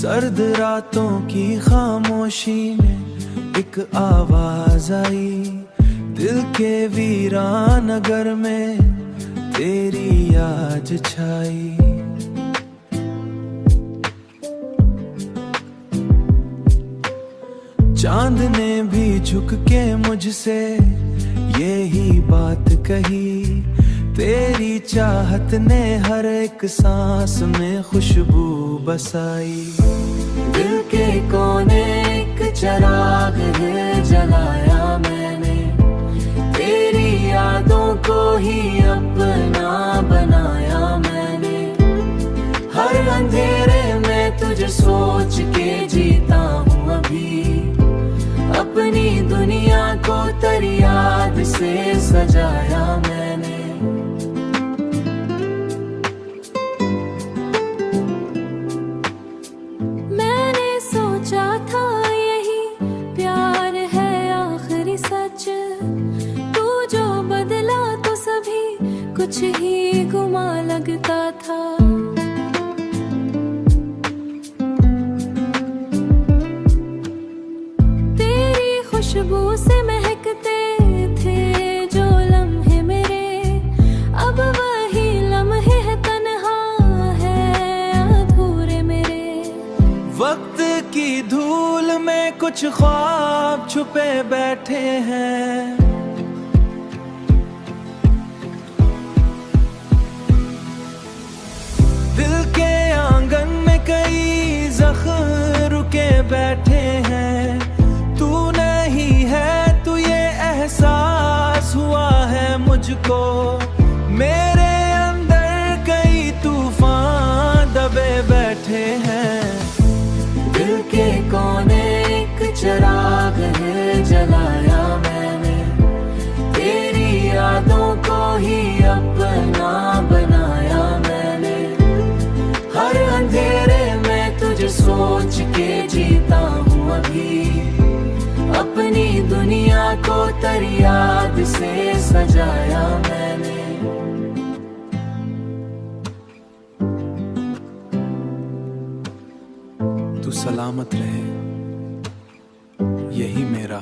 सर्द रातों की खामोशी में एक आवाज आई, दिल के वीरान नगर में तेरी याद छाई। चांद ने भी झुक के मुझसे यही बात कही, तेरी चाहत ने हर एक सांस में खुशबू बसाई। दिल के कोने एक चिराग है जलाया मैंने, तेरी यादों को ही अपना बनाया मैंने। हर अंधेरे में तुझे सोच के जीता हूँ अभी, अपनी दुनिया को तेरी याद से सजाया मैंने। मैंने सोचा था यही प्यार है आखिरी सच, तू जो बदला तो सभी कुछ ही गुमा लगता था। खुशबू से महकते थे जो लम्हे मेरे, अब वही लम्हे है तन्हा है अधूरे मेरे। वक्त की धूल में कुछ ख्वाब छुपे बैठे हैं, दिल के आंगन में कई जख्म रुके बैठे हैं। तू ये एहसास हुआ है मुझको, मेरे अंदर कई तूफान दबे बैठे हैं। दिल के कोने एक चिराग है जलाया मैंने, तेरी यादों को ही अपना बनाया मैंने। हर अंधेरे में तुझे सोच के जीता हूँ अभी, अपनी दुनिया को तेरी याद से सजाया मैंने। तू सलामत रहे, यही मेरा